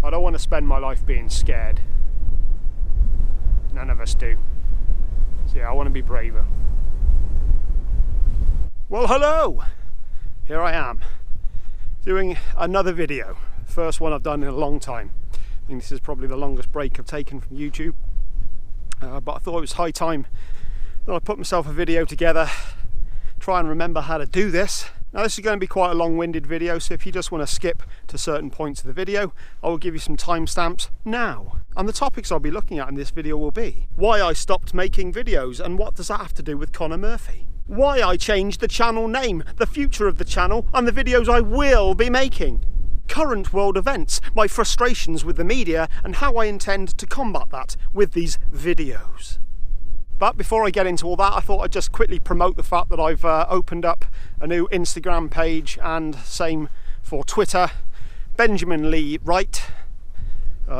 I don't want to spend my life being scared. None of us do. So yeah, I want to be braver. Well, hello! Here I am, doing another video. First one I've done in a long time. I think this is probably the longest break I've taken from YouTube. But I thought it was high time that I put myself a video together, try and remember how to do this. Now this is going to be quite a long-winded video, so if you just want to skip to certain points of the video, I will give you some timestamps now. And the topics I'll be looking at in this video will be why I stopped making videos, and what does that have to do with Conor Murphy? Why I changed the channel name, the future of the channel, and the videos I will be making. Current world events, my frustrations with the media, and how I intend to combat that with these videos. But before I get into all that, I thought I'd just quickly promote the fact that I've opened up a new Instagram page, and same for Twitter. Benjamin Lee Wright.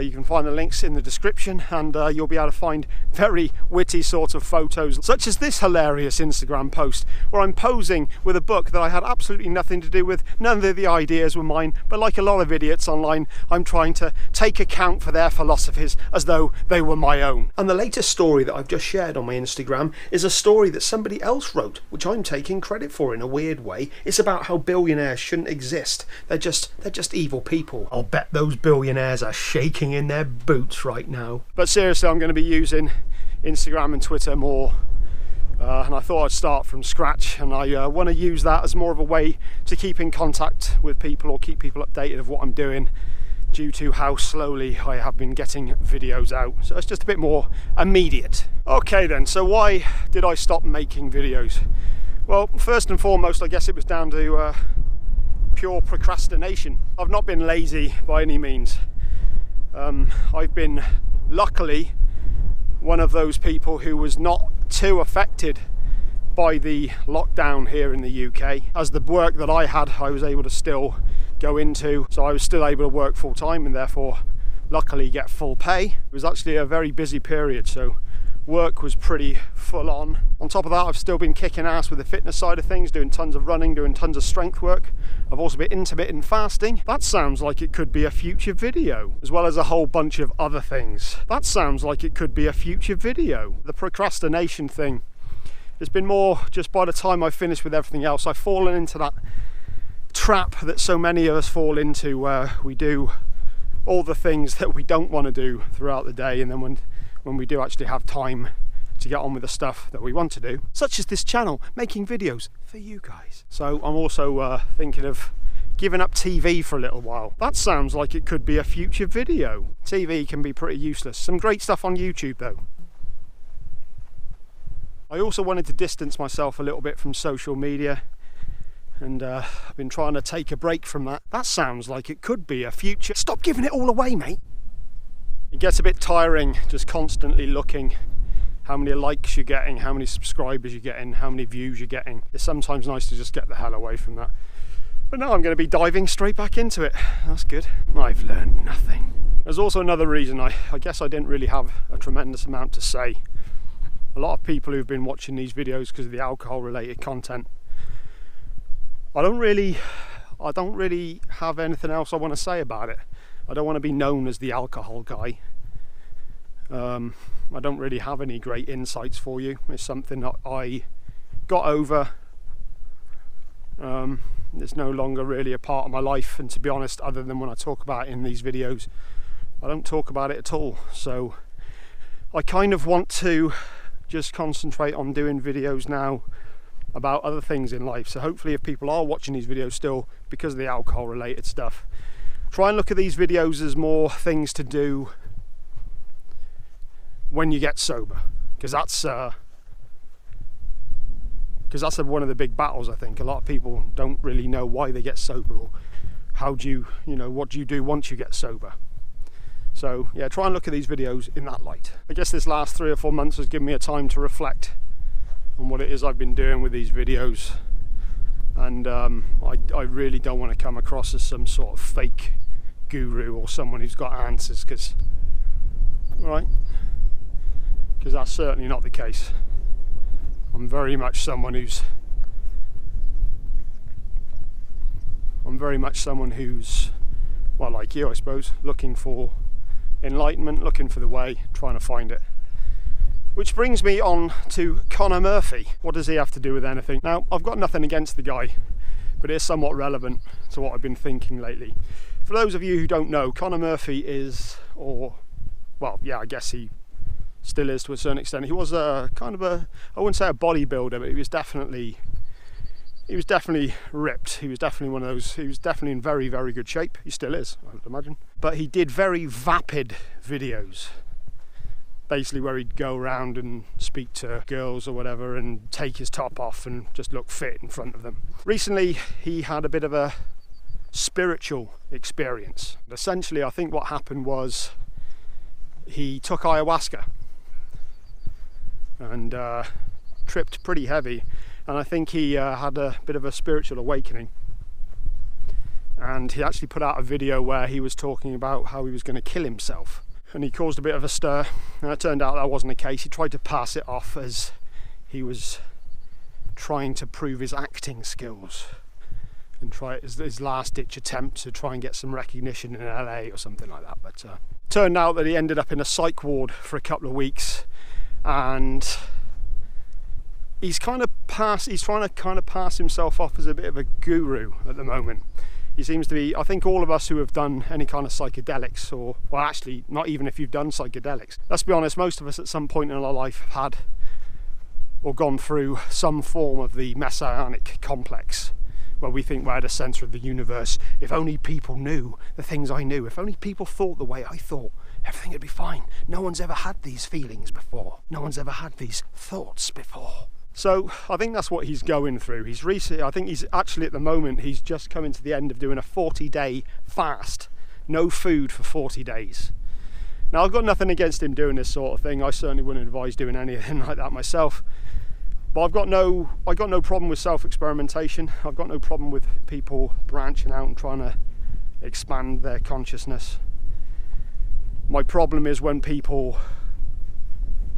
You can find the links in the description, and you'll be able to find very witty sort of photos, such as this hilarious Instagram post where I'm posing with a book that I had absolutely nothing to do with. None of the ideas were mine, but like a lot of idiots online, I'm trying to take account for their philosophies as though they were my own. And the latest story that I've just shared on my Instagram is a story that somebody else wrote, which I'm taking credit for in a weird way. It's about how billionaires shouldn't exist. They're just evil people. I'll bet those billionaires are shaking in their boots right now. But seriously, I'm going to be using Instagram and Twitter more, and I thought I'd start from scratch, and I want to use that as more of a way to keep in contact with people or keep people updated of what I'm doing, due to how slowly I have been getting videos out. So it's just a bit more immediate. Okay then, so why did I stop making videos? Well, first and foremost, I guess it was down to pure procrastination. I've not been lazy by any means. I've been, luckily, one of those people who was not too affected by the lockdown here in the UK, as the work that I had I was able to still go into, so I was still able to work full time and therefore luckily get full pay. It was actually a very busy period, so work was pretty full on. On top of that, I've still been kicking ass with the fitness side of things, doing tons of running, doing tons of strength work. I've also been intermittent fasting. That sounds like it could be a future video, as well as a whole bunch of other things. That sounds like it could be a future video. The procrastination thing, it's been more just by the time I finished with everything else, I've fallen into that trap that so many of us fall into, where we do all the things that we don't want to do throughout the day, and then when we do actually have time to get on with the stuff that we want to do, such as this channel, making videos for you guys. So I'm also thinking of giving up TV for a little while. That sounds like it could be a future video. TV can be pretty useless. Some great stuff on YouTube though. I also wanted to distance myself a little bit from social media, and I've been trying to take a break from that. That sounds like it could be a future. Stop giving it all away, mate. It gets a bit tiring just constantly looking how many likes you're getting, how many subscribers you're getting, how many views you're getting. It's sometimes nice to just get the hell away from that. But now I'm going to be diving straight back into it. That's good. I've learned nothing. There's also another reason. I guess I didn't really have a tremendous amount to say. A lot of people who've been watching these videos because of the alcohol related content, I don't really have anything else I want to say about it. I don't want to be known as the alcohol guy. I don't really have any great insights for you. It's something that I got over. It's no longer really a part of my life, and to be honest, other than when I talk about it in these videos, I don't talk about it at all. So I kind of want to just concentrate on doing videos now about other things in life. So hopefully if people are watching these videos still because of the alcohol related stuff, try and look at these videos as more things to do when you get sober, because that's one of the big battles. I think a lot of people don't really know why they get sober, or how do what do you do once you get sober. So yeah, try and look at these videos in that light. I guess this last 3 or 4 months has given me a time to reflect on what it is I've been doing with these videos, and I really don't want to come across as some sort of fake guru or someone who's got answers, because that's certainly not the case. I'm very much someone who's well, like you I suppose, looking for enlightenment, looking for the way, trying to find it. Which brings me on to Conor Murphy. What does he have to do with anything? Now, I've got nothing against the guy, but it is somewhat relevant to what I've been thinking lately. For those of you who don't know, Conor Murphy is, or, well, yeah, I guess he still is to a certain extent. He was a kind of a, I wouldn't say a bodybuilder, but he was definitely ripped. He was definitely one of those, he was definitely in very, very good shape. He still is, I would imagine. But he did very vapid videos, basically where he'd go around and speak to girls or whatever and take his top off and just look fit in front of them. Recently, he had a bit of a spiritual experience. Essentially, I think what happened was he took ayahuasca and tripped pretty heavy, and I think he had a bit of a spiritual awakening, and he actually put out a video where he was talking about how he was going to kill himself, and he caused a bit of a stir, and it turned out that wasn't the case. He tried to pass it off as he was trying to prove his acting skills and try his last ditch attempt to try and get some recognition in LA or something like that. But turned out that he ended up in a psych ward for a couple of weeks, and he's trying to pass himself off as a bit of a guru at the moment. He seems to be, I think all of us who have done any kind of psychedelics, or, well, actually, not even if you've done psychedelics, let's be honest, most of us at some point in our life have had or gone through some form of the messianic complex, where we think we're at the centre of the universe. If only people knew the things I knew, if only people thought the way I thought, everything would be fine. No one's ever had these feelings before. No one's ever had these thoughts before. So I think that's what he's going through. I think he's actually at the moment, he's just coming to the end of doing a 40-day fast. No food for 40 days. Now, I've got nothing against him doing this sort of thing. I certainly wouldn't advise doing anything like that myself. But I got no problem with self-experimentation. I've got no problem with people branching out and trying to expand their consciousness. My problem is when people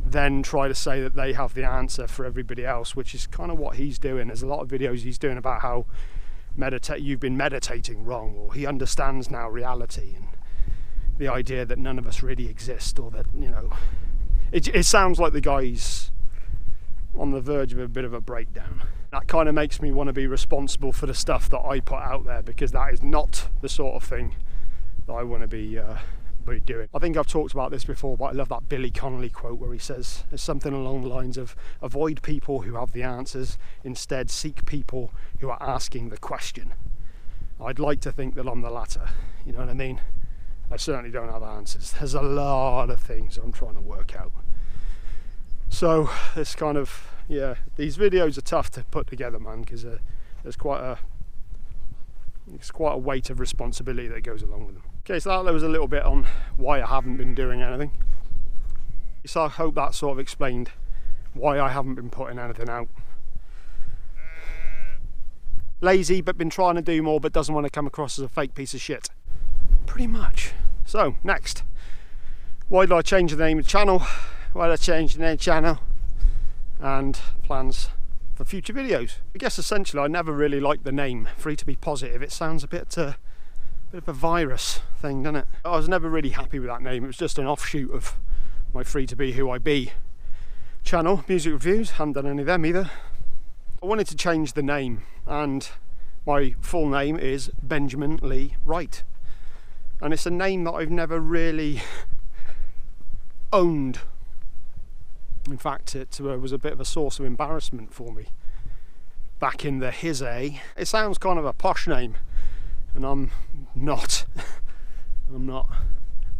then try to say that they have the answer for everybody else, which is kind of what he's doing. There's a lot of videos he's doing about how you've been meditating wrong, or he understands now reality and the idea that none of us really exist, or that, you know, it sounds like the guy's on the verge of a bit of a breakdown. That kind of makes me want to be responsible for the stuff that I put out there, because that is not the sort of thing that I want to be doing. I think I've talked about this before, but I love that Billy Connolly quote where he says there's something along the lines of, avoid people who have the answers, instead seek people who are asking the question. I'd like to think that I'm the latter, you know what I mean? I certainly don't have answers. There's a lot of things I'm trying to work out. So it's kind of, yeah, these videos are tough to put together, man, because there's quite a weight of responsibility that goes along with them. Okay, so that was a little bit on why I haven't been doing anything. So I hope that sort of explained why I haven't been putting anything out. Lazy, but been trying to do more, but doesn't want to come across as a fake piece of shit. Pretty much. So, next. Why did I change the name of the channel? Why did I change the name of the channel? And plans for future videos. I guess essentially I never really liked the name, Free to Be Positive. It sounds a bit of a virus thing, doesn't it? I was never really happy with that name. It was just an offshoot of my Free to Be Who I Be channel, music reviews. Haven't done any of them either. I wanted to change the name, and my full name is Benjamin Lee Wright, and it's a name that I've never really owned. In fact, it was a bit of a source of embarrassment for me back in the his A. It sounds kind of a posh name, and I'm not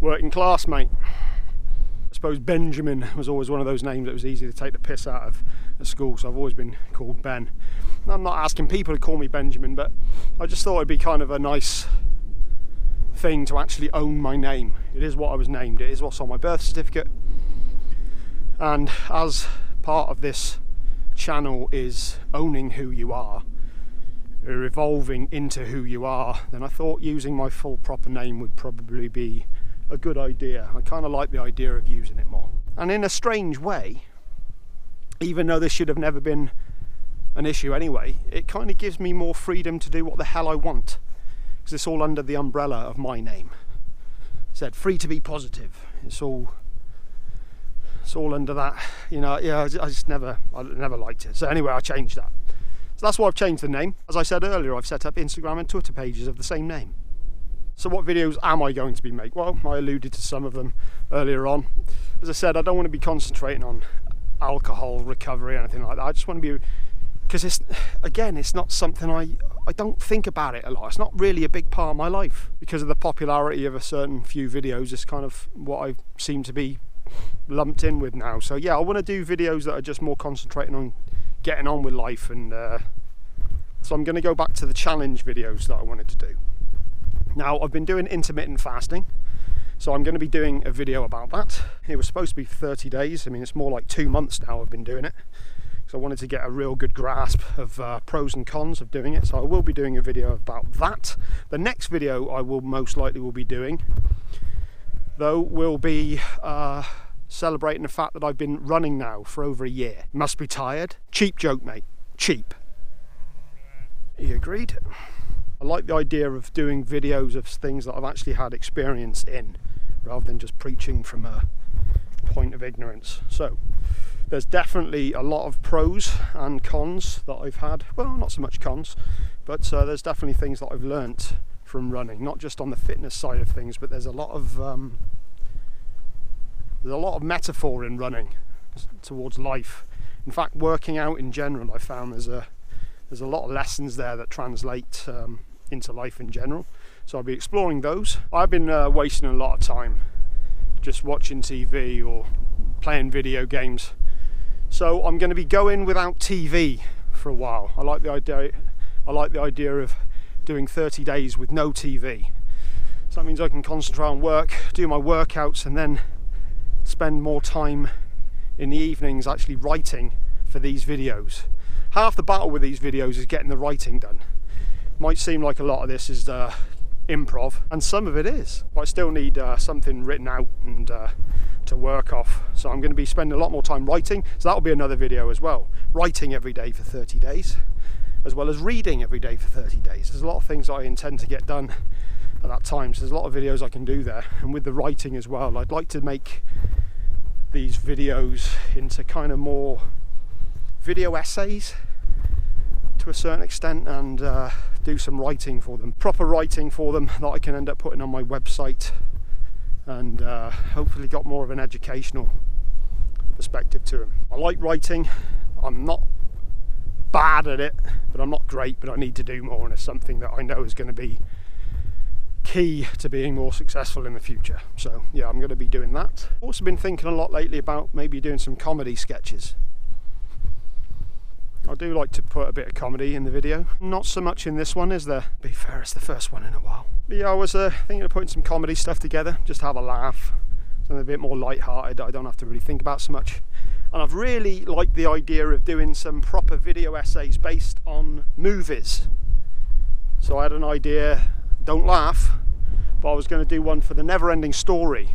working class, mate. I suppose Benjamin was always one of those names that was easy to take the piss out of at school, so I've always been called Ben. I'm not asking people to call me Benjamin, but I just thought it'd be kind of a nice thing to actually own my name. It is what I was named, it is what's on my birth certificate, and as part of this channel is owning who you are, or evolving into who you are, then I thought using my full proper name would probably be a good idea. I kind of like the idea of using it more. And in a strange way, even though this should have never been an issue anyway, it kind of gives me more freedom to do what the hell I want. Because because it's all under the umbrella of my name. It said free to be positive. It's all under that, you know. Yeah, I never liked it. So anyway, I changed that. So that's why I've changed the name. As I said earlier, I've set up Instagram and Twitter pages of the same name. So what videos am I going to be making? Well, I alluded to some of them earlier on. As I said, I don't want to be concentrating on alcohol recovery or anything like that. I just want to be, because it's not something I don't think about it a lot. It's not really a big part of my life. Because of the popularity of a certain few videos, it's kind of what I seem to be lumped in with now. So yeah, I want to do videos that are just more concentrating on getting on with life, and so I'm going to go back to the challenge videos that I wanted to do. Now, I've been doing intermittent fasting, so I'm going to be doing a video about that. It was supposed to be 30 days. I mean, it's more like 2 months now I've been doing it. So I wanted to get a real good grasp of pros and cons of doing it. So I will be doing a video about that. The next video I will most likely be doing, though, will be celebrating the fact that I've been running now for over a year. Must be tired. Cheap joke, mate. Cheap. You agreed? I like the idea of doing videos of things that I've actually had experience in, rather than just preaching from a point of ignorance. So there's definitely a lot of pros and cons that I've had. Well, not so much cons, but there's definitely things that I've learnt from running, not just on the fitness side of things, but there's a lot of metaphor in running towards life. In fact, working out in general, I found there's a lot of lessons there that translate into life in general. So I'll be exploring those. I've been wasting a lot of time just watching TV or playing video games. So I'm going to be going without TV for a while. I like the idea of doing 30 days with no TV. So that means I can concentrate on work, do my workouts, and then spend more time in the evenings actually writing for these videos. Half the battle with these videos is getting the writing done. Might seem like a lot of this is improv, and some of it is, but I still need something written out and to work off. So I'm going to be spending a lot more time writing, so that'll be another video as well. Writing every day for 30 days, as well as reading every day for 30 days. There's a lot of things I intend to get done at that time, so there's a lot of videos I can do there. And with the writing as well, I'd like to make these videos into kind of more video essays to a certain extent, and do some writing for them, proper writing for them that I can end up putting on my website, and hopefully got more of an educational perspective to them. I like writing. I'm not bad at it, but I'm not great, but I need to do more, and it's something that I know is going to be key to being more successful in the future. So yeah, I'm going to be doing that. Also been thinking a lot lately about maybe doing some comedy sketches. I do like to put a bit of comedy in the video. Not so much in this one, is there? To be fair, it's the first one in a while. But yeah, I was thinking of putting some comedy stuff together, just to have a laugh. Something a bit more light-hearted that I don't have to really think about so much. And I've really liked the idea of doing some proper video essays based on movies. So I had an idea, don't laugh, but I was going to do one for The Never-Ending Story,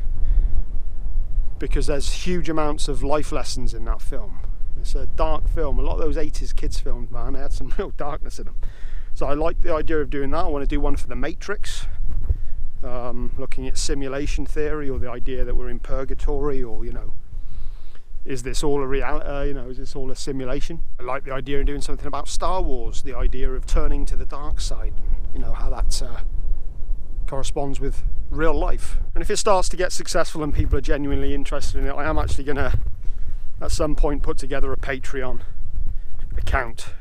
because there's huge amounts of life lessons in that film. It's a dark film. A lot of those 80s kids films, man, they had some real darkness in them. So I like the idea of doing that. I want to do one for The Matrix, looking at simulation theory, or the idea that we're in purgatory, or, you know, is this all a reality? You know, is this all a simulation? I like the idea of doing something about Star Wars, the idea of turning to the dark side, you know, how that corresponds with real life. And if it starts to get successful and people are genuinely interested in it, I am actually going to at some point put together a Patreon account.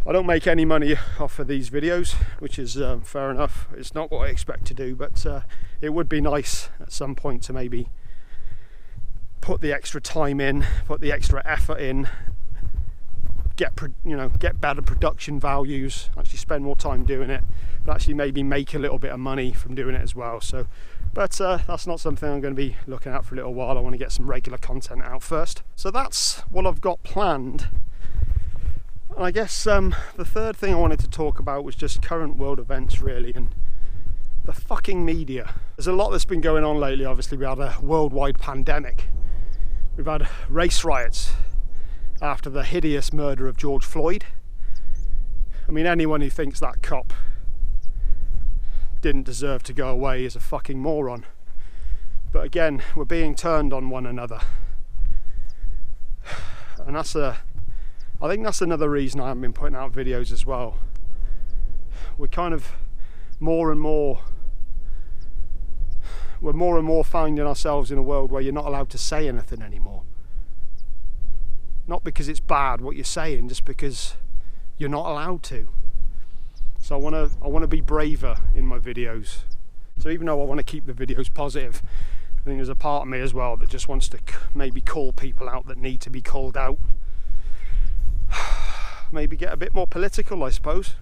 I don't make any money off of these videos, which is fair enough. It's not what I expect to do, but it would be nice at some point to maybe put the extra time in, put the extra effort in, get better production values, actually spend more time doing it, but actually maybe make a little bit of money from doing it as well. So, but that's not something I'm going to be looking at for a little while. I want to get some regular content out first. So that's what I've got planned. And I guess the third thing I wanted to talk about was just current world events, really, and the fucking media. There's a lot that's been going on lately. Obviously, we had a worldwide pandemic. We've had race riots after the hideous murder of George Floyd. I mean, anyone who thinks that cop didn't deserve to go away is a fucking moron. But again, we're being turned on one another. And I think that's another reason I haven't been putting out videos as well. We're kind of more and more finding ourselves in a world where you're not allowed to say anything anymore. Not because it's bad what you're saying, just because you're not allowed to. So I want to be braver in my videos. So even though I want to keep the videos positive, I think there's a part of me as well that just wants to maybe call people out that need to be called out. Maybe get a bit more political, I suppose.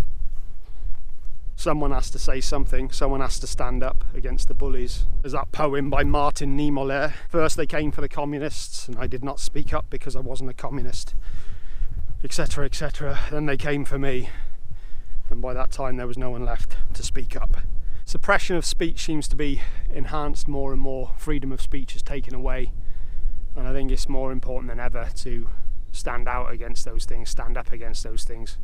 Someone has to say something, someone has to stand up against the bullies. There's that poem by Martin Niemöller. First they came for the communists and I did not speak up because I wasn't a communist, etc, etc. Then they came for me, and by that time there was no one left to speak up. Suppression of speech seems to be enhanced more and more. Freedom of speech is taken away, and I think it's more important than ever to stand out against those things, stand up against those things.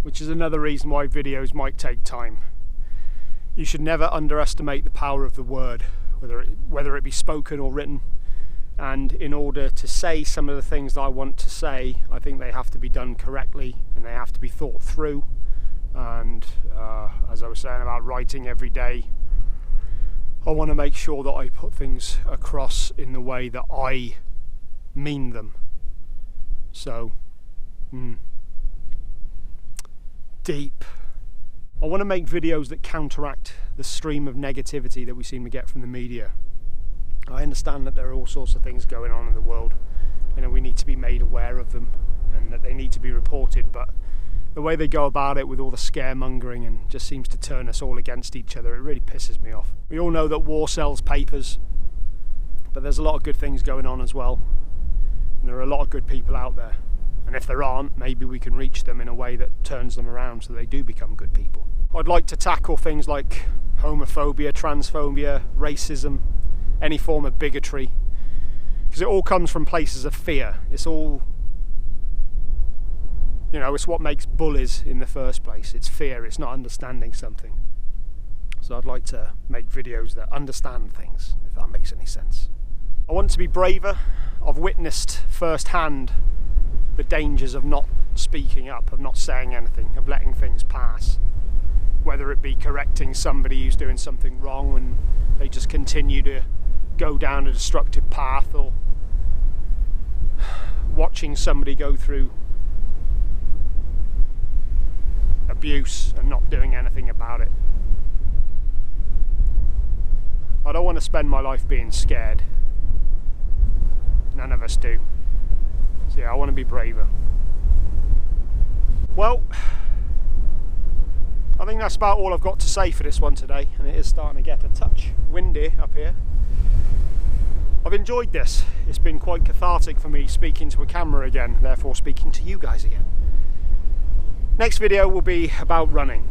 Which is another reason why videos might take time. You should never underestimate the power of the word, whether it be spoken or written. And in order to say some of the things that I want to say, I think they have to be done correctly and they have to be thought through. And as I was saying about writing every day, I want to make sure that I put things across in the way that I mean them. So, deep. I want to make videos that counteract the stream of negativity that we seem to get from the media. I understand that there are all sorts of things going on in the world, and we need to be made aware of them and that they need to be reported, but the way they go about it with all the scaremongering and just seems to turn us all against each other, it really pisses me off. We all know that war sells papers, but there's a lot of good things going on as well, and there are a lot of good people out there, and if there aren't, maybe we can reach them in a way that turns them around so they do become good people. I'd like to tackle things like homophobia, transphobia, racism, any form of bigotry, because it all comes from places of fear. It's all, it's what makes bullies in the first place. It's fear, it's not understanding something. So I'd like to make videos that understand things, if that makes any sense. I want to be braver. I've witnessed firsthand the dangers of not speaking up, of not saying anything, of letting things pass. Whether it be correcting somebody who's doing something wrong and they just continue to go down a destructive path, or watching somebody go through abuse and not doing anything about it. I don't want to spend my life being scared. None of us do. So yeah, I want to be braver. Well, I think that's about all I've got to say for this one today, and it is starting to get a touch windy up here. I've enjoyed this. It's been quite cathartic for me speaking to a camera again, therefore speaking to you guys again. Next video will be about running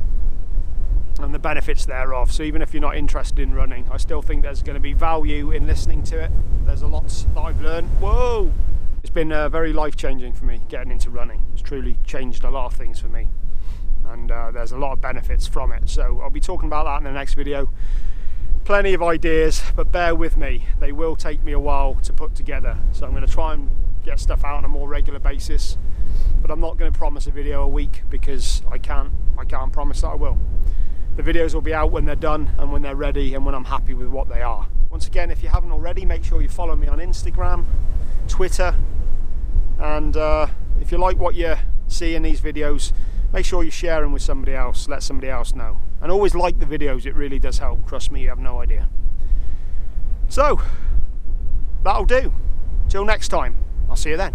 and the benefits thereof. So even if you're not interested in running, I still think there's going to be value in listening to it. There's a lot that I've learned. Whoa! It's been very life-changing for me getting into running. It's truly changed a lot of things for me, and there's a lot of benefits from it. So I'll be talking about that in the next video. Plenty of ideas, but bear with me. They will take me a while to put together. So I'm going to try and get stuff out on a more regular basis, but I'm not going to promise a video a week because I can't promise that I will. The videos will be out when they're done and when they're ready and when I'm happy with what they are. Once again, if you haven't already, make sure you follow me on Instagram, Twitter, and if you like what you see in these videos, make sure you share them with somebody else, let somebody else know. And always like the videos, it really does help. Trust me, you have no idea. So, that'll do. Till next time, I'll see you then.